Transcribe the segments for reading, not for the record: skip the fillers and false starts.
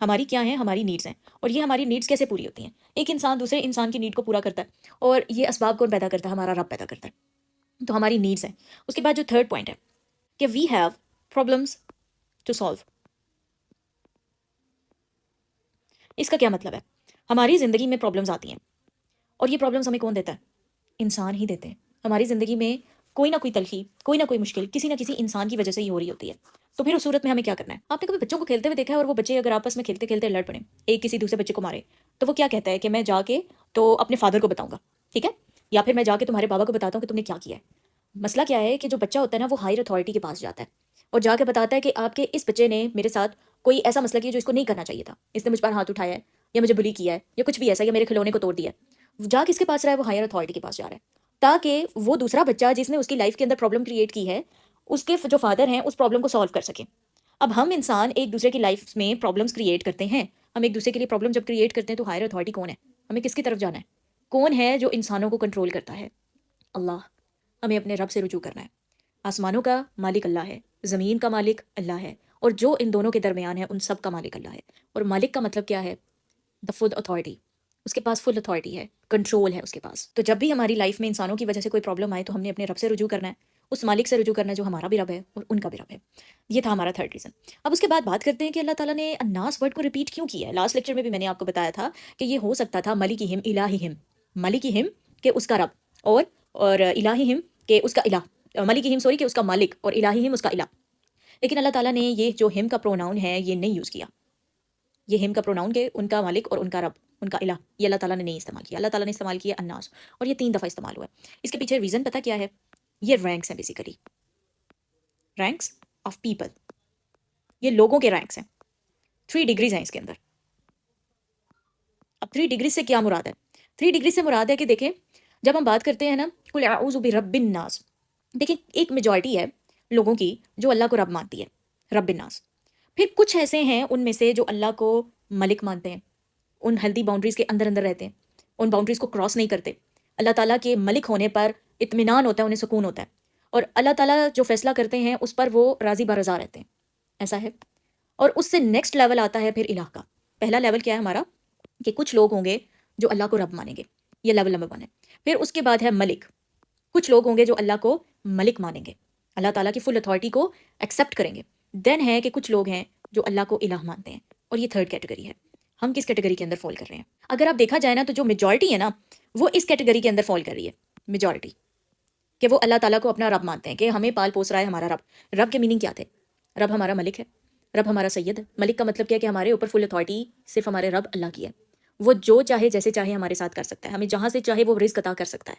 ہماری کیا ہیں؟ ہماری نیڈس ہیں. اور یہ ہماری نیڈس کیسے پوری ہوتی ہیں؟ ایک انسان دوسرے انسان کی نیڈ کو پورا کرتا ہے، اور یہ اسباب کون پیدا کرتا ہے؟ ہمارا رب پیدا کرتا ہے. تو ہماری نیڈس ہیں. اس کے بعد جو تھرڈ پوائنٹ ہے کہ we have problems to solve. اس کا کیا مطلب ہے؟ ہماری زندگی میں پرابلمس آتی ہیں، اور یہ پرابلمس ہمیں کون دیتا ہے؟ انسان ہی دیتے ہیں. ہماری زندگی میں کوئی نہ کوئی تلخی، کوئی نہ کوئی مشکل کسی نہ کسی انسان کی وجہ سے ہی ہو رہی ہوتی ہے. تو پھر اس صورت میں ہمیں کیا کرنا ہے؟ آپ نے کبھی بچوں کو کھیلتے ہوئے دیکھا ہے، اور وہ بچے اگر آپس میں کھیلتے کھیلتے لڑ پڑیں، ایک کسی دوسرے بچے کو مارے، تو وہ کیا کہتا ہے کہ میں جا کے تو اپنے فادر کو بتاؤں گا، ٹھیک ہے، یا پھر میں جا کے تمہارے بابا کو بتاتا ہوں کہ تم نے کیا کیا ہے. مسئلہ کیا ہے کہ جو بچہ ہوتا ہے نا، وہ ہائر اتھارٹی کے پاس جاتا ہے اور جا کے بتاتا ہے کہ آپ کے اس بچے نے میرے ساتھ کوئی ایسا مسئلہ کیا جو اس کو نہیں کرنا چاہیے تھا، اس نے مجھ پر ہاتھ اٹھایا ہے، یا مجھے بلی کیا ہے، یا کچھ بھی ایسا، یا میرے کھلونے کو توڑ دیا ہے. جا کس کے پاس رہا ہے؟ وہ ہائر اتھارٹی کے پاس جا رہا ہے، تاکہ وہ دوسرا بچہ جس نے اس کی لائف کے اندر پرابلم کریٹ کی ہے، اس کے جو فادر ہیں اس پرابلم کو سالو کر سکیں. اب ہم انسان ایک دوسرے کی لائف میں پرابلمس کریٹ کرتے ہیں. ہم ایک دوسرے کے لیے پرابلم جب کریٹ کرتے ہیں تو ہائر اتھارٹی کون ہے؟ ہمیں کس کی طرف جانا ہے؟ کون ہے جو انسانوں کو کنٹرول کرتا ہے؟ اللہ. ہمیں اپنے رب سے رجوع کرنا ہے. آسمانوں کا مالک اللہ ہے، زمین کا مالک اللہ ہے، اور جو ان دونوں کے درمیان ہے ان سب کا مالک اللہ ہے. اور مالک کا مطلب کیا ہے؟ دا فل اتھارٹی. اس کے پاس فل اتھارٹی ہے، کنٹرول ہے اس کے پاس. تو جب بھی ہماری لائف میں انسانوں کی وجہ سے کوئی پرابلم آئے تو ہم نے اپنے رب سے رجوع کرنا ہے، اس مالک سے رجوع کرنا ہے جو ہمارا بھی رب ہے اور ان کا بھی رب ہے. یہ تھا ہمارا تھرڈ ریزن. اب اس کے بعد بات کرتے ہیں کہ اللہ تعالیٰ نے الناس ورڈ کو ریپیٹ کیوں کیا ہے. لاسٹ لیکچر میں بھی میں نے آپ کو بتایا تھا کہ یہ ہو سکتا تھا ملکہم الہہم، ملکہم کہ اس کا رب، اور الہہم کہ اس کا الہ، ملکہم سوری کہ اس کا مالک، اور الہہم اس کا الہ. لیکن اللہ تعالیٰ نے یہ جو ہم کا پروناؤن ہے یہ نہیں یوز کیا. یہ ہم کا پروناؤن کہ ان کا مالک اور ان کا رب، ان کا الہ، یہ اللہ تعالیٰ نے نہیں استعمال کیا. اللہ تعالیٰ نے استعمال کیا الناس، اور یہ 3 دفعہ استعمال ہوا ہے. اس کے پیچھے ریزن پتہ کیا ہے؟ یہ رینکس ہیں بیسیکلی، رینکس آف پیپل. یہ لوگوں کے رینکس ہیں. 3 ڈگریز ہیں اس کے اندر. اب 3 ڈگریز سے کیا مراد ہے؟ 3 ڈگریز سے مراد ہے کہ دیکھیں، جب ہم بات کرتے ہیں نا قل اعوذ برب الناس، دیکھیں ایک میجورٹی ہے لوگوں کی جو اللہ کو رب مانتی ہے، رب الناس. پھر کچھ ایسے ہیں ان میں سے جو اللہ کو ملک مانتے ہیں، ان ہیلدی باؤنڈریز کے اندر اندر رہتے ہیں، ان باؤنڈریز کو کراس نہیں کرتے. اللہ تعالیٰ کے ملک ہونے پر اطمینان ہوتا ہے، انہیں سکون ہوتا ہے، اور اللہ تعالیٰ جو فیصلہ کرتے ہیں اس پر وہ راضی برضا رہتے ہیں. ایسا ہے. اور اس سے نیکسٹ لیول آتا ہے پھر الہ کا. پہلا لیول کیا ہے ہمارا؟ کہ کچھ لوگ ہوں گے جو اللہ کو رب مانیں گے، یہ لیول نمبر 1 ہے. پھر اس کے بعد ہے ملک. کچھ لوگ ہوں گے جو اللہ کو ملک مانیں گے، اللہ تعالیٰ کی فل اتھارٹی کو ایکسیپٹ کریں گے. دین ہے کہ کچھ لوگ ہیں جو اللہ کو الہ مانتے ہیں، اور یہ تھرڈ کیٹیگری ہے. ہم کس کیٹیگری کے اندر فال کر رہے ہیں؟ اگر آپ دیکھا جائے نا تو جو میجورٹی ہے نا وہ اس کیٹیگری کے اندر فال کر رہی ہے. میجورٹی کہ وہ اللہ تعالیٰ کو اپنا رب مانتے ہیں، کہ ہمیں پال پوس رہا ہے ہمارا رب. رب کے میننگ کیا تھے؟ رب ہمارا ملک ہے، رب ہمارا سید ہے. ملک کا مطلب کیا ہے کہ ہمارے اوپر فل اتھارٹی صرف ہمارے رب اللہ کی ہے. وہ جو چاہے جیسے چاہے ہمارے ساتھ کر سکتا ہے، ہمیں جہاں سے چاہے وہ رزق عطا کر سکتا ہے.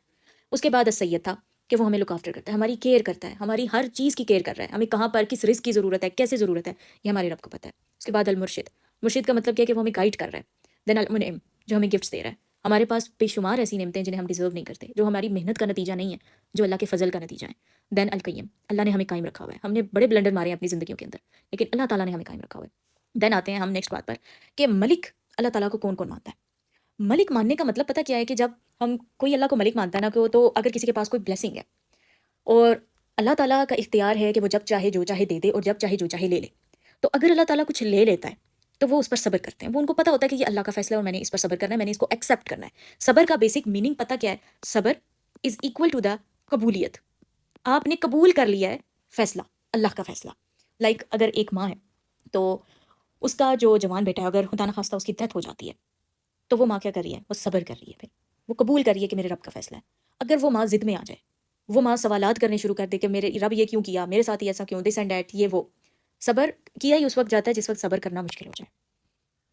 اس کے بعد سید تھا کہ وہ ہمیں لک آفٹر کرتا ہے، ہماری کیئر کرتا ہے، ہماری ہر چیز کی کیئر کر رہا ہے. ہمیں کہاں پر کس رزق کی ضرورت ہے، کیسے ضرورت ہے، یہ ہمارے رب کو پتہ ہے. اس کے بعد المرشد. مرشد کا مطلب کیا ہے کہ وہ ہمیں گائیڈ کر رہا ہے. دین المنعم جو ہمیں گفٹس دے رہا ہے. ہمارے پاس بے شمار ایسی نعمتیں ہیں جنہیں ہم ڈیزرو نہیں کرتے، جو ہماری محنت کا نتیجہ نہیں ہے، جو اللہ کے فضل کا نتیجہ ہے. دین القیم اللہ نے ہمیں قائم رکھا ہوا ہے. ہم نے بڑے بلنڈر مارے ہیں اپنی زندگیوں کے اندر، لیکن اللہ تعالیٰ نے ہمیں قائم رکھا ہوا ہے. دین آتے ہیں ہم نیکسٹ بات پر کہ ملک اللہ تعالیٰ کو کون کون مانتا ہے. ملک ماننے کا مطلب پتہ کیا ہے کہ جب ہم کوئی اللہ کو ملک مانتا ہے نا تو اگر کسی کے پاس کوئی بلیسنگ ہے اور اللہ تعالیٰ کا اختیار ہے کہ وہ جب چاہے جو چاہے دے دے اور جب چاہے جو چاہے لے لے، تو اگر اللہ تعالیٰ کچھ لے لیتا ہے تو وہ اس پر صبر کرتے ہیں. وہ ان کو پتہ ہوتا ہے کہ یہ اللہ کا فیصلہ ہے اور میں نے اس پر صبر کرنا ہے، میں نے اس کو ایکسیپٹ کرنا ہے. صبر کا بیسک میننگ پتہ کیا ہے؟ صبر از ایکول ٹو دا قبولیت. آپ نے قبول کر لیا ہے فیصلہ، اللہ کا فیصلہ. لائک اگر ایک ماں ہے تو اس کا جو جوان بیٹا ہے اگر خدا نخواستہ اس کی ڈیتھ ہو جاتی ہے تو وہ ماں کیا کر رہی ہے؟ وہ صبر کر رہی ہے. پھر وہ قبول کر رہی ہے کہ میرے رب کا فیصلہ ہے. اگر وہ ماں ضد میں آ جائے، وہ ماں سوالات کرنے شروع کر دے کہ میرے رب یہ کیوں کیا، میرے ساتھ ہی ایسا کیوں، دس اینڈ دیٹ، یہ وہ، صبر کیا ہی اس وقت جاتا ہے جس وقت صبر کرنا مشکل ہو جائے.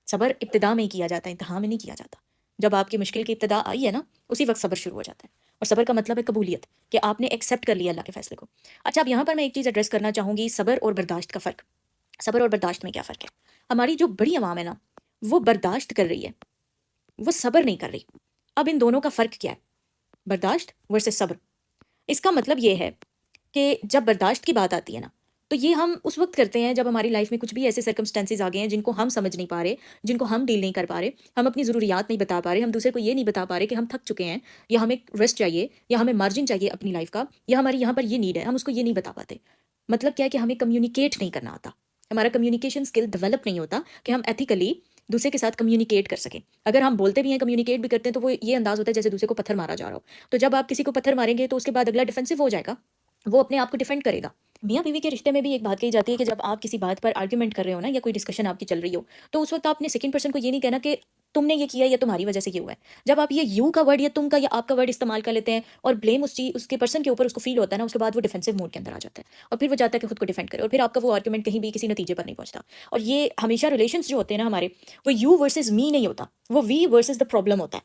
صبر ابتدا میں ہی کیا جاتا ہے، انتہا میں نہیں کیا جاتا. جب آپ کی مشکل کی ابتدا آئی ہے نا اسی وقت صبر شروع ہو جاتا ہے. اور صبر کا مطلب ہے قبولیت، کہ آپ نے ایکسیپٹ کر لیا اللہ کے فیصلے کو. اچھا اب یہاں پر میں ایک چیز ایڈریس کرنا چاہوں گی، صبر اور برداشت کا فرق. صبر اور برداشت میں کیا فرق ہے؟ ہماری جو بڑی عوام ہے نا وہ برداشت کر رہی ہے، وہ صبر نہیں کر رہی. اب ان دونوں کا فرق کیا ہے؟ برداشت ورسز صبر. اس کا مطلب یہ ہے کہ جب برداشت کی بات آتی ہے نا تو یہ ہم اس وقت کرتے ہیں جب ہماری لائف میں کچھ بھی ایسے سرکمسٹانسز آ گئے ہیں جن کو ہم سمجھ نہیں پا رہے، جن کو ہم ڈیل نہیں کر پا رہے، ہم اپنی ضروریات نہیں بتا پا رہے، ہم دوسرے کو یہ نہیں بتا پا رہے کہ ہم تھک چکے ہیں، یا ہمیں ریسٹ چاہیے، یا ہمیں مارجن چاہیے اپنی لائف کا، یا ہماری یہاں پر یہ نیڈ ہے، ہم اس کو یہ نہیں بتا پاتے. مطلب کیا ہے کہ ہمیں کمیونیکیٹ نہیں کرنا آتا، ہمارا کمیونیکیشن اسکل ڈیولپ نہیں ہوتا کہ ہم ایتھیکلی دوسرے کے ساتھ کمیونیکیٹ کر سکیں. اگر ہم بولتے بھی ہیں کمیونیکیٹ بھی کرتے ہیں تو وہ یہ انداز ہوتا ہے جیسے دوسرے کو پتھر مارا جا رہا ہو. تو جب آپ کسی کو پتھر ماریں گے تو اس کے بعد اگلا ڈیفینسو ہو جائے گا, وہ اپنے آپ کو ڈیفینڈ کرے گا. میاں بیوی کے رشتے میں بھی ایک بات کہی جاتی ہے کہ جب آپ کسی بات پر آرگیومنٹ کر رہے ہو نا, یا کوئی ڈسکشن آپ کی چل رہی ہو, تو اس وقت آپ نے سیکنڈ پرسن کو یہ نہیں کہنا کہ تم نے یہ کیا یا تمہاری وجہ سے یہ ہوا ہے. جب آپ یہ یو کا ورڈ یا تم کا یا آپ کا ورڈ استعمال کر لیتے ہیں اور بلیم اس کے پرسن کے اوپر اس کو فیل ہوتا ہے نا, اس کے بعد وہ ڈیفینسو موڈ کے اندر آ جاتا ہے اور پھر وہ جاتا ہے کہ خود کو ڈیفینڈ کرے, اور پھر آپ کا وہ آرگیومنٹ کہیں بھی کسی نتیجے پر نہیں پہنچتا. اور یہ ہمیشہ ریلیشنس جو ہوتے ہیں نا ہمارے, وہ یو ورسز می نہیں ہوتا, وہ وی ورسز دا پرابلم ہوتا ہے.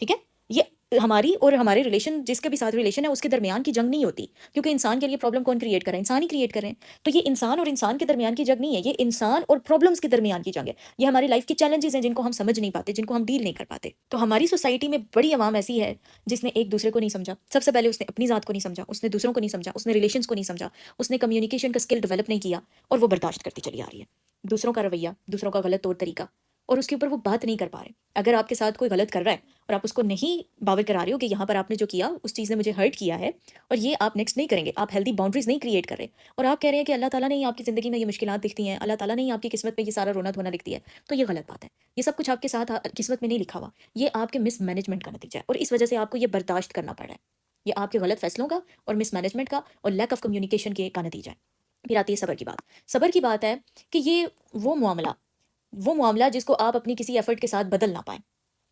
ٹھیک ہے, یہ ہماری اور ہمارے ریلیشن جس کے بھی ساتھ ریلیشن ہے اس کے درمیان کی جنگ نہیں ہوتی, کیونکہ انسان کے لیے پرابلم کون کریٹ کر رہا ہے؟ انسان ہی کریٹ کر رہے ہیں. تو یہ انسان اور انسان کے درمیان کی جنگ نہیں ہے, یہ انسان اور پرابلمس کے درمیان کی جنگ ہے. یہ ہماری لائف کی چیلنجز ہیں جن کو ہم سمجھ نہیں پاتے, جن کو ہم ڈیل نہیں کر پاتے. تو ہماری سوسائٹی میں بڑی عوام ایسی ہے جس نے ایک دوسرے کو نہیں سمجھا. سب سے پہلے اس نے اپنی ذات کو نہیں سمجھا, اس نے دوسروں کو نہیں سمجھا, اس نے ریلیشنس کو نہیں سمجھا, اس نے کمیونیکیشن کا اسکل ڈیولپ نہیں کیا, اور وہ برداشت کرتی چلی آ رہی ہے دوسروں کا رویہ, دوسروں کا غلط طور طریقہ, اور اس کے اوپر وہ بات نہیں کر پا رہے. اگر آپ کے ساتھ کوئی غلط کر رہا ہے اور آپ اس کو نہیں باور کرا رہے ہو کہ یہاں پر آپ نے جو کیا اس چیز نے مجھے ہرٹ کیا ہے اور یہ آپ نیکسٹ نہیں کریں گے, آپ ہیلدی باؤنڈریز نہیں کریٹ کر رہے, اور آپ کہہ رہے ہیں کہ اللہ تعالیٰ نے ہی آپ کی زندگی میں یہ مشکلات دکھتی ہیں, اللہ تعالیٰ نے ہی آپ کی قسمت میں یہ سارا رونا دھونا لکھتی ہے, تو یہ غلط بات ہے. یہ سب کچھ آپ کے ساتھ قسمت میں نہیں لکھا ہوا, یہ آپ کے مس مینجمنٹ کا نتیجہ ہے, اور اس وجہ سے آپ کو یہ برداشت کرنا پڑ رہا ہے. یہ آپ کے غلط فیصلوں کا اور مس مینجمنٹ کا اور لیک آف کمیونیکیشن کے کا نتیجہ ہے. پھر آتی ہے صبر کی بات. صبر کی بات ہے کہ یہ وہ معاملہ جس کو آپ اپنی کسی ایفرٹ کے ساتھ بدل نہ پائیں.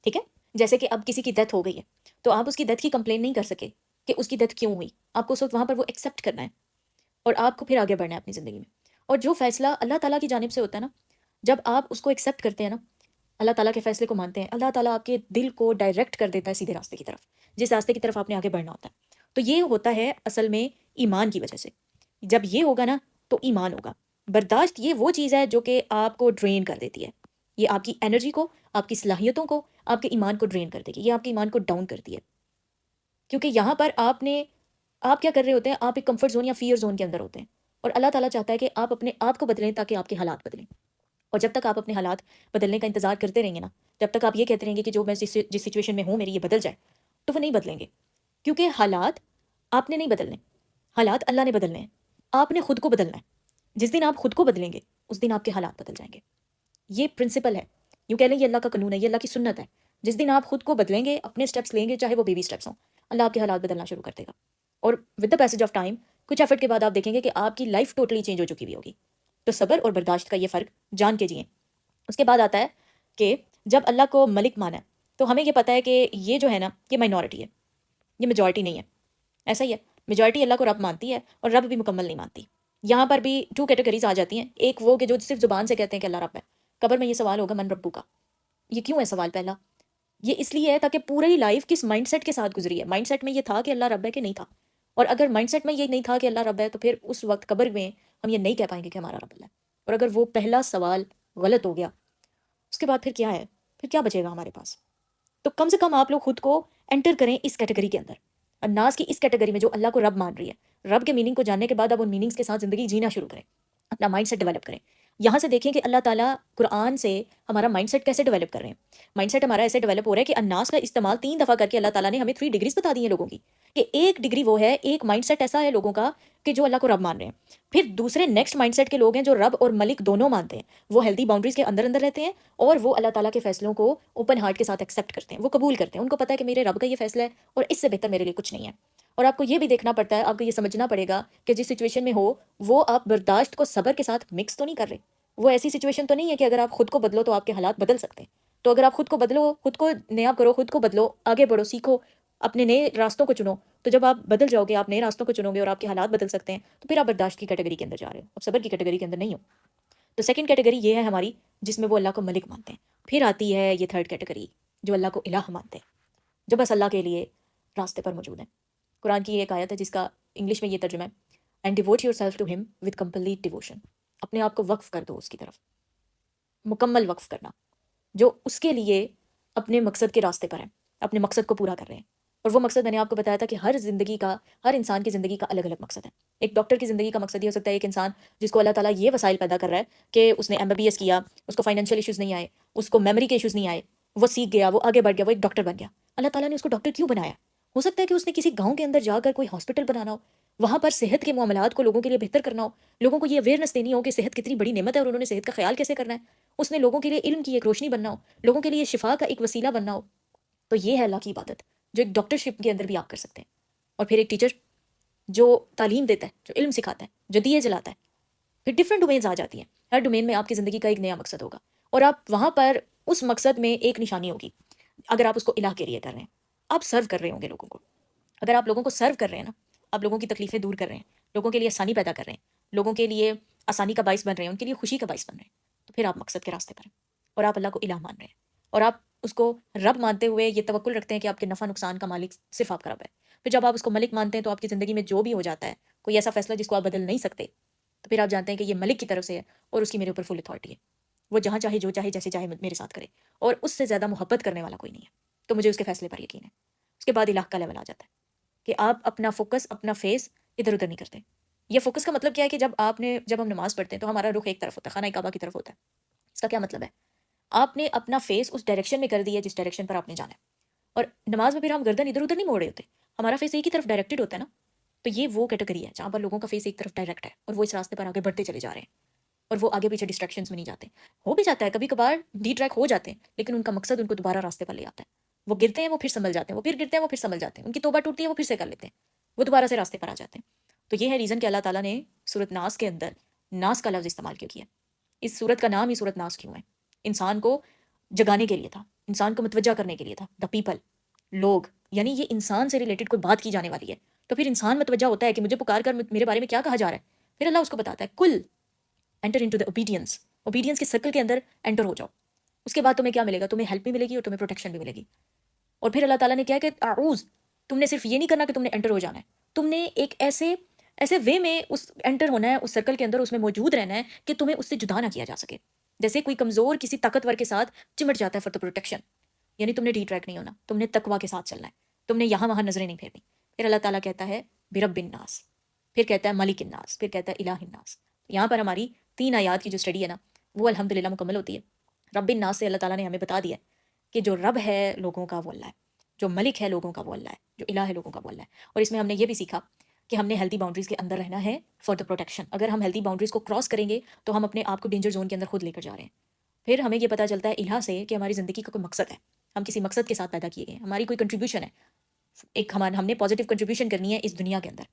ٹھیک ہے, جیسے کہ اب کسی کی ڈیتھ ہو گئی ہے تو آپ اس کی ڈیتھ کی کمپلین نہیں کر سکے کہ اس کی ڈیتھ کیوں ہوئی. آپ کو اس وقت وہاں پر وہ ایکسیپٹ کرنا ہے اور آپ کو پھر آگے بڑھنا ہے اپنی زندگی میں. اور جو فیصلہ اللہ تعالیٰ کی جانب سے ہوتا ہے نا, جب آپ اس کو ایکسیپٹ کرتے ہیں نا, اللہ تعالیٰ کے فیصلے کو مانتے ہیں, اللہ تعالیٰ آپ کے دل کو ڈائریکٹ کر دیتا ہے سیدھے راستے کی طرف, جس راستے کی طرف آپ نے آگے بڑھنا ہوتا ہے. تو یہ ہوتا ہے اصل میں ایمان کی وجہ سے. جب یہ ہوگا نا تو ایمان ہوگا. برداشت یہ وہ چیز ہے جو کہ آپ کو ڈرین کر دیتی ہے, یہ آپ کی انرجی کو, آپ کی صلاحیتوں کو, آپ کے ایمان کو ڈرین کر دے گی, یہ آپ کے ایمان کو ڈاؤن کرتی ہے. کیونکہ یہاں پر آپ کیا کر رہے ہوتے ہیں, آپ ایک کمفرٹ زون یا فیئر زون کے اندر ہوتے ہیں, اور اللہ تعالیٰ چاہتا ہے کہ آپ اپنے آپ کو بدلیں تاکہ آپ کے حالات بدلیں. اور جب تک آپ اپنے حالات بدلنے کا انتظار کرتے رہیں گے نا, جب تک آپ یہ کہتے رہیں گے کہ جو میں جس سچویشن میں ہوں میری یہ بدل جائے, تو وہ نہیں بدلیں گے. کیونکہ حالات آپ نے نہیں بدلنے, حالات اللہ نے بدلنے ہیں. آپ نے خود کو بدلنا ہے. جس دن آپ خود کو بدلیں گے اس دن آپ کے حالات بدل جائیں گے. یہ پرنسپل ہے, یوں کہہ لیں یہ اللہ کا قانون ہے, یہ اللہ کی سنت ہے. جس دن آپ خود کو بدلیں گے, اپنے سٹیپس لیں گے, چاہے وہ بیبی سٹیپس ہوں, اللہ آپ کے حالات بدلنا شروع کر دے گا. اور with the passage of time, کچھ ایفرٹ کے بعد آپ دیکھیں گے کہ آپ کی لائف ٹوٹلی چینج ہو چکی ہوئی ہوگی. تو صبر اور برداشت کا یہ فرق جان کے جئیں. اس کے بعد آتا ہے کہ جب اللہ کو ملک مانا ہے تو ہمیں یہ پتہ ہے کہ یہ جو ہے نا, یہ مائنورٹی ہے, یہ میجورٹی نہیں ہے. ایسا ہی ہے, میجورٹی اللہ کو رب مانتی ہے اور رب بھی مکمل نہیں مانتی. یہاں پر بھی 2 کیٹیگریز آ جاتی ہیں. ایک وہ کہ جو صرف زبان سے کہتے ہیں کہ اللہ رب ہے. قبر میں یہ سوال ہوگا من ربو کا. یہ کیوں ہے سوال پہلا؟ یہ اس لیے ہے تاکہ پوری لائف کس مائنڈ سیٹ کے ساتھ گزری ہے. مائنڈ سیٹ میں یہ تھا کہ اللہ رب ہے کہ نہیں تھا, اور اگر مائنڈ سیٹ میں یہ نہیں تھا کہ اللہ رب ہے تو پھر اس وقت قبر میں ہم یہ نہیں کہہ پائیں گے کہ ہمارا رب اللہ ہے. اور اگر وہ پہلا سوال غلط ہو گیا, اس کے بعد پھر کیا ہے, پھر کیا بچے گا ہمارے پاس؟ تو کم سے کم آپ لوگ خود کو انٹر کریں اس کیٹیگری کے اندر, الناس کی اس کیٹیگری میں جو اللہ کو رب مان رہی ہے. رب کے میننگ کو جاننے کے بعد اب ان میننگز کے ساتھ زندگی جینا شروع کریں, اپنا مائنڈ سیٹ ڈیولپ کریں. یہاں سے دیکھیں کہ اللہ تعالیٰ قرآن سے ہمارا مائنڈ سیٹ کیسے ڈیولپ کر رہے ہیں. مائنڈ سیٹ ہمارا ایسے ڈیولپ ہو رہا ہے کہ الناس کا استعمال 3 دفعہ کر کے اللہ تعالیٰ نے ہمیں 3 ڈگریز بتا دی ہیں لوگوں کی, کہ ایک ڈگری وہ ہے, ایک مائنڈ سیٹ ایسا ہے لوگوں کا کہ جو اللہ کو رب مان رہے ہیں. پھر دوسرے نیکسٹ مائنڈ سیٹ کے لوگ ہیں جو رب اور ملک دونوں مانتے ہیں, وہ ہیلدی باؤنڈریز کے اندر رہتے ہیں اور وہ اللہ تعالیٰ کے فیصلوں کو اوپن ہارٹ کے ساتھ ایکسیپٹ کرتے ہیں, وہ قبول کرتے ہیں. ان کو پتہ ہے کہ میرے رب کا یہ فیصلہ ہے اور اس سے بہتر میرے لیے کچھ نہیں ہے. اور آپ کو یہ بھی دیکھنا پڑتا ہے, آپ کو یہ سمجھنا پڑے گا کہ جس سچویشن میں ہو وہ آپ برداشت کو صبر کے ساتھ مکس تو نہیں کر رہے. وہ ایسی سچویشن تو نہیں ہے کہ اگر آپ خود کو بدلو تو آپ کے حالات بدل سکتے ہیں. تو اگر آپ خود کو بدلو, خود کو نیا کرو, خود کو بدلو, آگے بڑھو, سیکھو, اپنے نئے راستوں کو چنو, تو جب آپ بدل جاؤ گے, آپ نئے راستوں کو چنو گے اور آپ کے حالات بدل سکتے ہیں, تو پھر آپ برداشت کی کیٹیگری کے اندر جا رہے ہو, اب صبر کی کیٹیگری کے اندر نہیں ہو. تو سیکنڈ کیٹیگری یہ ہے ہماری جس میں وہ اللہ کو ملک مانتے ہیں. پھر آتی ہے یہ تھرڈ کیٹیگری جو اللہ کو الہ مانتے ہیں, جو بس اللہ کے لیے راستے پر موجود ہیں. قرآن کی ایک آیت ہے جس کا انگلش میں یہ ترجمہ ہے, and devote yourself to him with complete devotion. اپنے آپ کو وقف کر دو اس کی طرف, مکمل وقف کرنا, جو اس کے لیے اپنے مقصد کے راستے پر ہیں, اپنے مقصد کو پورا کر رہے ہیں. اور وہ مقصد میں نے آپ کو بتایا تھا کہ ہر انسان کی زندگی کا الگ الگ مقصد ہے. ایک ڈاکٹر کی زندگی کا مقصد یہ ہو سکتا ہے, ایک انسان جس کو اللہ تعالیٰ یہ وسائل پیدا کر رہا ہے کہ اس نے MBBS کیا, اس کو فائنینشیل ایشوز نہیں آئے, اس کو میموری کے ایشوز نہیں آئے, وہ سیکھ گیا, وہ آگے بڑھ گیا, وہ ایک ڈاکٹر بن گیا. اللہ تعالیٰ نے اس کو ڈاکٹر کیوں بنایا؟ ہو سکتا ہے کہ اس نے کسی گاؤں کے اندر جا کر کوئی ہاسپٹل بنانا ہو, وہاں پر صحت کے معاملات کو لوگوں کے لیے بہتر کرنا ہو، لوگوں کو یہ اویئرنیس دینی ہو کہ صحت کتنی بڑی نعمت ہے اور انہوں نے صحت کا خیال کیسے کرنا ہے، اس میں لوگوں کے لیے علم کی ایک روشنی بننا ہو، لوگوں کے لیے شفا کا ایک وسیلہ بننا ہو، تو یہ ہے اللہ کی عبادت جو ایک ڈاکٹرشپ کے اندر بھی آپ کر سکتے ہیں۔ اور پھر ایک ٹیچر جو تعلیم دیتا ہے، جو علم سکھاتا ہے، جو دیے جلاتا ہے، پھر ڈفرینٹ ڈومینز آ جاتی ہیں، ہر ڈومین میں آپ کی زندگی کا ایک نیا مقصد ہوگا، اور آپ وہاں پر اس مقصد میں ایک نشانی ہوگی، اگر آپ اس کو الہ کے لیے کر رہے ہیں، آپ سرو کر رہے ہوں گے لوگوں کو، اگر آپ لوگوں کو سرو کر رہے ہیں نا، آپ لوگوں کی تکلیفیں دور کر رہے ہیں، لوگوں کے لیے آسانی پیدا کر رہے ہیں، لوگوں کے لیے آسانی کا باعث بن رہے ہیں، ان کے لیے خوشی کا باعث بن رہے ہیں، تو پھر آپ مقصد کے راستے پر ہیں اور آپ اللہ کو الہ مان رہے ہیں، اور آپ اس کو رب مانتے ہوئے یہ توکل رکھتے ہیں کہ آپ کے نفع نقصان کا مالک صرف آپ کا رب ہے۔ پھر جب آپ اس کو ملک مانتے ہیں تو آپ کی زندگی میں جو بھی ہو جاتا ہے، کوئی ایسا فیصلہ جس کو آپ بدل نہیں سکتے، تو پھر آپ جانتے ہیں کہ یہ ملک کی طرف سے ہے اور اس کی میرے اوپر فل اتھارٹی ہے، وہ جہاں چاہے جو چاہے جیسے چاہے میرے ساتھ کرے، اور اس سے زیادہ محبت کرنے والا کوئی نہیں ہے، تو مجھے اس کے فیصلے پر یقین ہے۔ اس کے بعد الہ کا لیول آ جاتا ہے کہ آپ اپنا فوکس، اپنا فیس ادھر ادھر نہیں کرتے۔ یہ فوکس کا مطلب کیا ہے کہ جب ہم نماز پڑھتے ہیں تو ہمارا رخ ایک طرف ہوتا ہے، خانہ کعبہ کی طرف ہوتا ہے۔ اس کا کیا مطلب ہے؟ آپ نے اپنا فیس اس ڈائریکشن میں کر دیا جس ڈائریکشن پر آپ نے جانا ہے، اور نماز میں پھر ہم گردن ادھر ادھر نہیں موڑے ہوتے، ہمارا فیس ایک ہی طرف ڈائریکٹڈ ہوتا ہے نا۔ تو یہ وہ کیٹیگری ہے جہاں پر لوگوں کا فیس ایک طرف ڈائریکٹ ہے اور وہ اس راستے پر آگے بڑھتے چلے جا رہے ہیں، اور وہ آگے پیچھے ڈسٹریکشنز میں نہیں جاتے۔ ہو بھی جاتا ہے کبھی کبھار ڈی ٹریک ہو جاتے ہیں، لیکن ان کا مقصد ان کو دوبارہ راستے پر لے آتا ہے۔ وہ گرتے ہیں، وہ پھر سنبھل جاتے ہیں، وہ پھر گرتے ہیں، وہ پھر سنبھل جاتے ہیں، ان کی توبہ ٹوٹتی ہے، وہ پھر سے کر لیتے ہیں، وہ دوبارہ سے راستے پر آ جاتے ہیں۔ تو یہ ہے ریزن کہ اللہ تعالیٰ نے سورۃ ناس کے اندر ناس کا لفظ استعمال کیوں کیا، اس سورت کا نام ہی سورۃ ناس کیوں ہے؟ انسان کو جگانے کے لیے تھا، انسان کو متوجہ کرنے کے لیے تھا، دا پیپل، لوگ، یعنی یہ انسان سے ریلیٹڈ کوئی بات کی جانے والی ہے، تو پھر انسان متوجہ ہوتا ہے کہ مجھے پکار کر میرے بارے میں کیا کہا جا رہا ہے، پھر اللہ اس کو بتاتا ہے کل enter into the obedience, obedience کے سرکل کے اندر انٹر ہو جاؤ، اس کے بعد تمہیں کیا ملے گا؟ تمہیں ہیلپ بھی ملے گی اور تمہیں پروٹیکشن بھی ملے گی۔ اور پھر اللہ تعالیٰ نے کیا کہ اعوذ، تم نے صرف یہ نہیں کرنا کہ تم نے انٹر ہو جانا ہے، تم نے ایک ایسے وے میں اس انٹر ہونا ہے، اس سرکل کے اندر اس میں موجود رہنا ہے کہ تمہیں اس سے جدا نہ کیا جا سکے، جیسے کوئی کمزور کسی طاقتور کے ساتھ چمٹ جاتا ہے فار دا پروٹیکشن، یعنی تم نے ڈی ٹریک نہیں ہونا، تم نے تقویٰ کے ساتھ چلنا ہے، تم نے یہاں وہاں نظریں نہیں پھیرنی۔ پھر اللہ تعالیٰ کہتا ہے برب الناس، پھر کہتا ہے ملک الناس، پھر کہتا ہے الہ الناس۔ یہاں پر ہماری 3 آیات کی جو اسٹڈی ہے نا، وہ الحمدللہ مکمل ہوتی ہے۔ رب الناس سے اللہ تعالیٰ نے ہمیں بتا دیا کہ جو رب ہے لوگوں کا وہ اللہ ہے، جو ملک ہے لوگوں کا وہ اللہ ہے، جو الہ ہے لوگوں کا وہ اللہ ہے۔ اور اس میں ہم نے یہ بھی سیکھا کہ ہم نے ہیلتھی باؤنڈریز کے اندر رہنا ہے فار دا پروٹیکشن۔ اگر ہم ہیلتھی باؤنڈریز کو کراس کریں گے تو ہم اپنے آپ کو ڈینجر زون کے اندر خود لے کر جا رہے ہیں۔ پھر ہمیں یہ پتہ چلتا ہے الہ سے کہ ہماری زندگی کا کوئی مقصد ہے، ہم کسی مقصد کے ساتھ پیدا کیے گئے ہیں، ہماری کوئی کنٹریبیوشن ہے، ایک ہم نے پازیٹیو کنٹریبیوشن کرنی ہے اس دنیا کے اندر،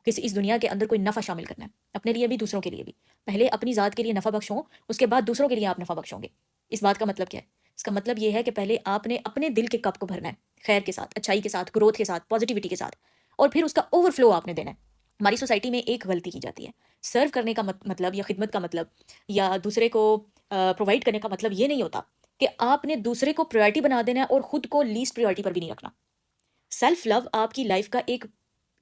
اس دنیا کے اندر کوئی نفع شامل کرنا ہے، اپنے لیے بھی دوسروں کے لیے بھی۔ پہلے اپنی ذات کے لیے نفع بخش ہوں، اس کے بعد دوسروں کے لیے آپ نفع بخشوں گے۔ اس بات کا مطلب کیا ہے؟ اس کا مطلب یہ ہے کہ پہلے آپ نے اپنے دل کے کپ کو بھرنا ہے خیر کے ساتھ، اچھائی کے ساتھ، گروتھ کے ساتھ، پازیٹیوٹی کے ساتھ، اور پھر اس کا اوور فلو آپ نے دینا ہے۔ ہماری سوسائٹی میں ایک غلطی کی جاتی ہے، سرو کرنے کا مطلب یا خدمت کا مطلب یا دوسرے کو پرووائڈ کرنے کا مطلب یہ نہیں ہوتا کہ آپ نے دوسرے کو پریورٹی بنا دینا ہے اور خود کو لیسٹ پریورٹی پر بھی نہیں رکھنا۔ سیلف لو آپ کی لائف کا ایک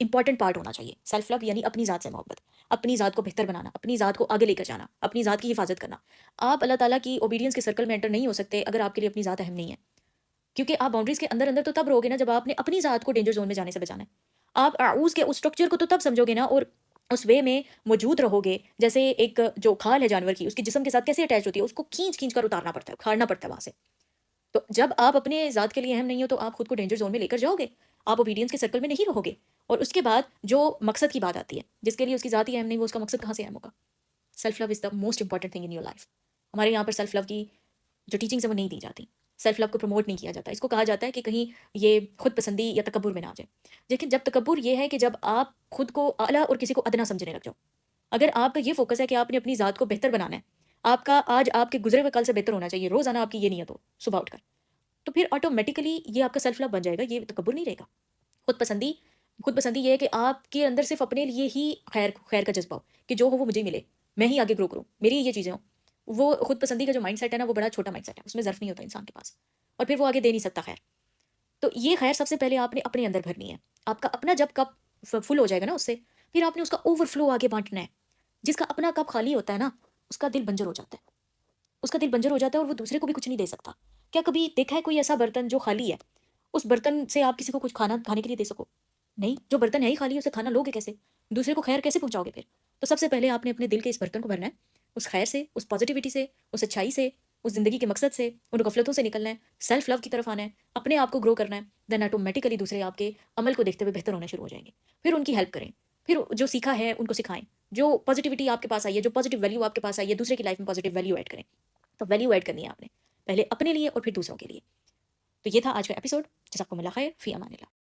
امپورٹنٹ پارٹ ہونا چاہیے۔ سیلف لو یعنی اپنی ذات سے محبت، اپنی ذات کو بہتر بنانا، اپنی ذات کو آگے لے کر جانا، اپنی ذات کی حفاظت کرنا۔ آپ اللہ تعالیٰ کی اوبیڈینس کے سرکل میں انٹر نہیں ہو سکتے اگر آپ کے لیے اپنی ذات اہم نہیں ہے، کیونکہ آپ باؤنڈریز کے اندر اندر تو تب رہو گے نا جب آپ نے اپنی ذات کو ڈینجر زون میں جانے سے بچانا ہے۔ آپ اعوذ کے اس اسٹرکچر کو تو تب سمجھو گے نا اور اس وے میں موجود رہو گے، جیسے ایک جو کھال ہے جانور کی، اس کے جسم کے ساتھ کیسے اٹیچ ہوتی ہے، اس کو کھینچ کھینچ کر اتارنا پڑتا ہے، کھاڑنا پڑتا ہے وہاں سے۔ تو جب آپ اپنے ذات کے لیے اہم نہیں ہو تو آپ خود کو ڈینجر زون میں لے کر جاؤ گے، آپ اوبیڈینس کے سرکل میں نہیں رہو گے۔ اور اس کے بعد جو مقصد کی بات آتی ہے، جس کے لیے اس کی ذات ہی اہم نہیں، وہ اس کا مقصد کہاں سے اہم ہوگا؟ Self love is the most important thing in your life. ہمارے یہاں پر سیلف لو کی جو ٹیچنگس ہیں وہ نہیں دی جاتی، سیلف لو کو پروموٹ نہیں کیا جاتا، اس کو کہا جاتا ہے کہ کہیں یہ خود پسندی یا تکبر میں نہ آ جائے۔ لیکن جب تکبر یہ ہے کہ جب آپ خود کو اعلیٰ اور کسی کو ادنا سمجھنے لگ جاؤ۔ اگر آپ کا یہ فوکس ہے کہ آپ نے اپنی ذات کو بہتر بنانا ہے، آپ کا آج آپ کے گزرے ہوئے کل سے بہتر ہونا چاہیے، روزانہ آپ کی یہ نیت ہو صبح اٹھ کر، تو پھر آٹومیٹیکلی یہ آپ کا سیلف لو بن جائے گا، یہ تکبر نہیں رہے گا۔ خود پسندی یہ ہے کہ آپ کے اندر صرف اپنے لیے ہی خیر کا جذبہ ہو کہ جو ہو وہ مجھے ہی ملے، میں ہی آگے گرو کروں، میری یہ چیزیں ہوں۔ وہ خود پسندی کا جو مائنڈ سیٹ ہے نا، وہ بڑا چھوٹا مائنڈ سیٹ ہے، اس میں ظرف نہیں ہوتا انسان کے پاس، اور پھر وہ آگے دے نہیں سکتا خیر۔ تو یہ خیر سب سے پہلے آپ نے اپنے اندر بھرنی ہے۔ آپ کا اپنا جب کپ فل ہو جائے گا نا اس سے، پھر آپ نے اس کا اوور فلو آگے بانٹنا ہے۔ جس کا اپنا کپ خالی ہوتا ہے نا، اس کا دل بنجر ہو جاتا ہے، اس کا دل بنجر ہو جاتا ہے اور وہ دوسرے کو بھی کچھ نہیں دے سکتا۔ کیا کبھی دیکھا ہے کوئی ایسا برتن جو خالی ہے، اس برتن سے آپ کسی کو کچھ کھانے کے لیے دے سکو؟ نہیں، جو برتن ہے ہی خالی ہے اسے کھانا لوگے کیسے؟ دوسرے کو خیر کیسے پہنچاؤ گے پھر؟ تو سب سے پہلے آپ نے اپنے دل کے اس برتن کو بھرنا ہے، اس خیر سے، اس پازیٹیوٹی سے، اس اچھائی سے، اس زندگی کے مقصد سے، ان غفلتوں سے نکلنا ہے، سیلف لو کی طرف آنا ہے، اپنے آپ کو گرو کرنا ہے، دین آٹومیٹیکلی دوسرے آپ کے عمل کو دیکھتے ہوئے بہتر ہونے شروع ہو جائیں گے۔ پھر ان کی ہیلپ کریں، پھر جو سیکھا ہے ان کو سکھائیں. جو پازیٹیوٹی آپ کے پاس آئی ہے، جو پازیٹیو ویلیو آپ کے پاس آئی ہے، دوسرے کی لائف میں پازیٹیو ویلیو ایڈ کریں. تو ویلیو ایڈ کرنی ہے آپ نے، پہلے اپنے لیے اور پھر دوسروں کے لیے. تو یہ تھا آج کا ایپیسوڈ. جزاکم اللہ خیر، فی امان اللہ.